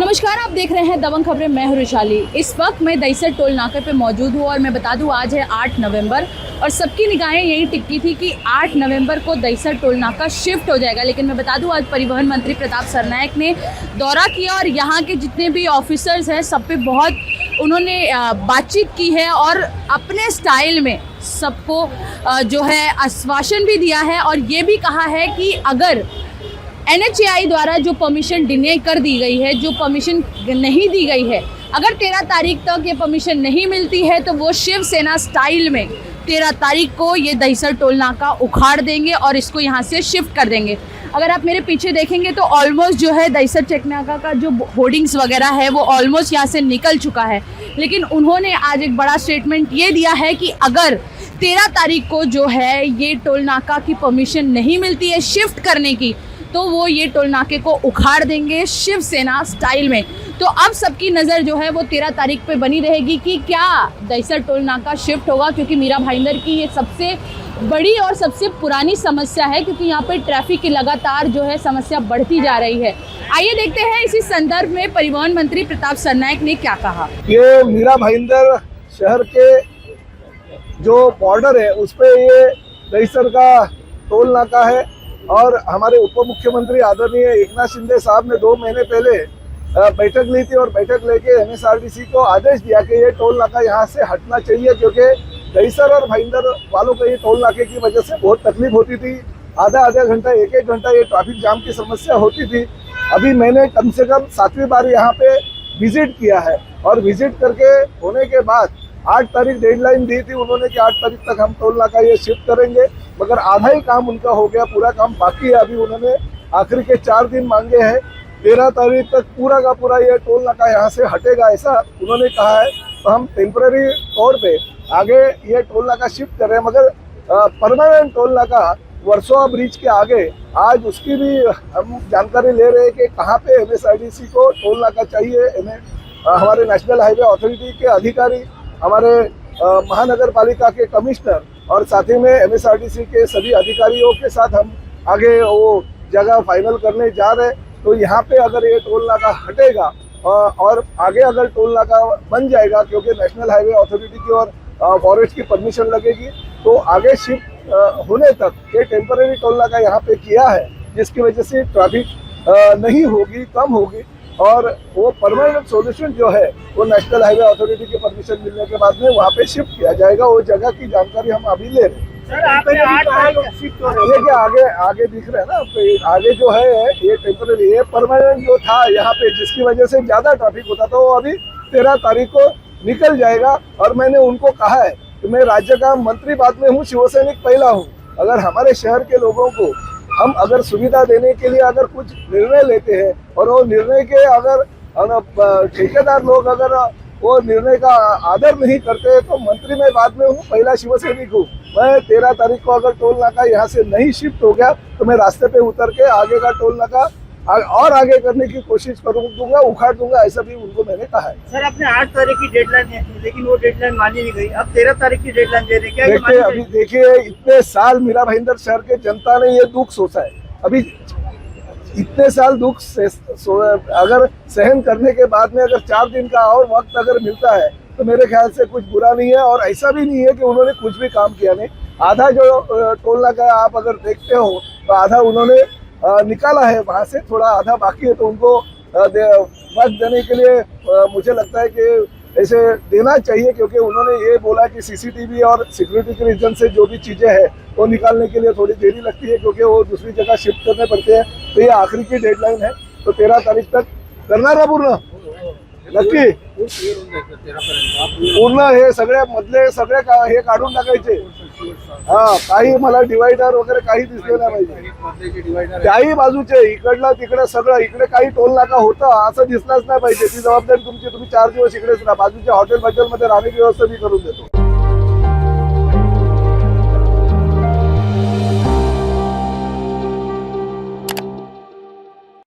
नमस्कार, आप देख रहे हैं दबंग खबरें। मैं हूं रुशाली। इस वक्त मैं दहीसर टोल नाके पे मौजूद हूं और मैं बता दूं आज है 8 नवंबर और सबकी निगाहें यही टिकी थी कि 8 नवंबर को दहीसर टोल नाका शिफ्ट हो जाएगा। लेकिन मैं बता दूं आज परिवहन मंत्री प्रताप सरनायक ने दौरा किया और यहाँ के जितने भी ऑफिसर्स हैं सब पे बहुत उन्होंने बातचीत की है और अपने स्टाइल में सबको जो है आश्वासन भी दिया है और ये भी कहा है कि अगर NHAI द्वारा जो परमिशन डिने कर दी गई है, जो परमिशन नहीं दी गई है, अगर 13 तारीख तक ये परमिशन नहीं मिलती है तो वो शिवसेना स्टाइल में 13 तारीख को ये दहीसर टोल नाका उखाड़ देंगे और इसको यहाँ से शिफ्ट कर देंगे। अगर आप मेरे पीछे देखेंगे तो ऑलमोस्ट जो है दहीसर चेक नाका का जो होर्डिंग्स वगैरह है वो ऑलमोस्ट यहाँ से निकल चुका है। लेकिन उन्होंने आज एक बड़ा स्टेटमेंट ये दिया है कि अगर 13 तारीख को जो है ये टोल नाका की परमिशन नहीं मिलती है शिफ्ट करने की तो वो ये टोल नाके को उखाड़ देंगे शिवसेना स्टाइल में। तो अब सबकी नज़र जो है वो 13 तारीख पे बनी रहेगी कि क्या दहीसर टोल नाका शिफ्ट होगा, क्योंकि मीरा भाईंदर की ये सबसे बड़ी और सबसे पुरानी समस्या है, क्योंकि यहाँ पे ट्रैफिक की लगातार जो है समस्या बढ़ती जा रही है। आइए देखते हैं इसी संदर्भ में परिवहन मंत्री प्रताप सरनायक ने क्या कहा। ये मीरा भाईंदर शहर के जो बॉर्डर है उस पे ये दहीसर का टोल नाका है और हमारे उप मुख्यमंत्री आदरणीय एकनाथ शिंदे साहब ने 2 महीने पहले बैठक ली थी और बैठक लेके MSRTC को आदेश दिया कि ये टोल नाका यहाँ से हटना चाहिए, क्योंकि दहीसर और भाईंदर वालों को ये टोल नाके की वजह से बहुत तकलीफ होती थी। आधा घंटा 1-1 घंटा ये ट्रैफिक जाम की समस्या होती थी। अभी मैंने कम से कम 7वीं बार यहाँ पे विजिट किया है और विजिट करके होने के बाद 8 तारीख डेडलाइन दी थी उन्होंने कि 8 तारीख तक हम टोल नाका ये शिफ्ट करेंगे, मगर आधा ही काम उनका हो गया, पूरा काम बाकी है। अभी उन्होंने आखिरी के 4 दिन मांगे हैं। 13 तारीख तक पूरा का पूरा ये टोल नाका यहाँ से हटेगा ऐसा उन्होंने कहा है। तो हम टेम्पररी तौर पे आगे ये टोल नाका शिफ्ट कर रहे हैं, मगर परमानेंट टोल नाका वर्सोवा ब्रिज के आगे आज उसकी भी हम जानकारी ले रहे हैं कि कहाँ पे MSRTC को टोल नाका चाहिए। हमारे नेशनल हाईवे अथॉरिटी के अधिकारी, हमारे महानगर पालिका के कमिश्नर और साथ ही में MSRTC के सभी अधिकारियों के साथ हम आगे वो जगह फाइनल करने जा रहे हैं। तो यहाँ पे अगर ये टोल नाका हटेगा और आगे अगर टोल नाका बन जाएगा, क्योंकि नेशनल हाईवे अथॉरिटी की और फॉरेस्ट की परमिशन लगेगी, तो आगे शिफ्ट होने तक ये टेम्पररी टोल नाका यहाँ पे किया है, जिसकी वजह से ट्रैफिक नहीं होगी, कम होगी और वो परमानेंट सॉल्यूशन जो है वो नेशनल हाईवे अथॉरिटी की परमिशन मिलने के बाद में वहाँ पे शिफ्ट किया जाएगा। वो जगह की जानकारी हम अभी ले रहे हैं। ये क्या आगे दिख रहा है ना, तो आगे जो है ये टेम्पररी, ये परमानेंट जो था यहाँ पे जिसकी वजह से ज्यादा ट्रैफिक होता था वो अभी 13 तारीख को निकल जाएगा। और मैंने उनको कहा है कि मैं राज्य का मंत्री बाद में हूँ, शिवसैनिक पहला हूँ। अगर हमारे शहर के लोगों को हम अगर सुविधा देने के लिए अगर कुछ निर्णय लेते हैं और वो निर्णय के अगर ठेकेदार लोग अगर वो निर्णय का आदर नहीं करते हैं तो मंत्री मैं बाद में हूँ, पहला शिवसैनिक हूँ। मैं 13 तारीख को अगर टोल नाका यहाँ से नहीं शिफ्ट हो गया तो मैं रास्ते पे उतर के आगे का टोल नाका और आगे करने की कोशिश करूँगा, उखाड़ दूंगा, ऐसा भी उनको मैंने कहा है। सर, आपने 8 तारीख की डेडलाइन है, लेकिन वो डेडलाइन मानी नहीं गई। अब 13 तारीख की डेडलाइन दे रहे, क्या देखिए अभी देखिए इतने साल मीरा भाईंदर शहर के जनता ने ये दुख सोचा है। अभी इतने साल दुख अगर सहन करने के बाद में अगर 4 दिन का और वक्त अगर मिलता है तो मेरे ख्याल से कुछ बुरा नहीं है। और ऐसा भी नहीं है कि उन्होंने कुछ भी काम किया नहीं। आधा जो टोल नाका आप अगर देखते हो तो आधा उन्होंने निकाला है, वहाँ से थोड़ा आधा बाकी है। तो उनको वक्त देने के लिए मुझे लगता है कि ऐसे देना चाहिए, क्योंकि उन्होंने ये बोला कि CCTV और सिक्योरिटी के रीजन से जो भी चीज़ें हैं वो निकालने के लिए थोड़ी देरी लगती है, क्योंकि वो दूसरी जगह शिफ्ट करने पड़ते हैं। तो ये आखिरी की डेडलाइन है, तो 13 तारीख तक करणार ना पूर्ण नक्की पूर्ण हे सगळ्या मधले सगळे हे काढून टाकायचे। हा, काही मला डिवायडर वगैरे काही दिसले नाही पाहिजे, त्याही बाजूचे इकडला तिकडे सगळं, इकडे काही टोल नाका होता असं दिसलाच नाही पाहिजे। ती जबाबदारी तुमची, तुम्ही 4 दिवस इकडेच राहा, बाजूच्या हॉटेल मध्ये राहण्याची व्यवस्था मी करून देतो।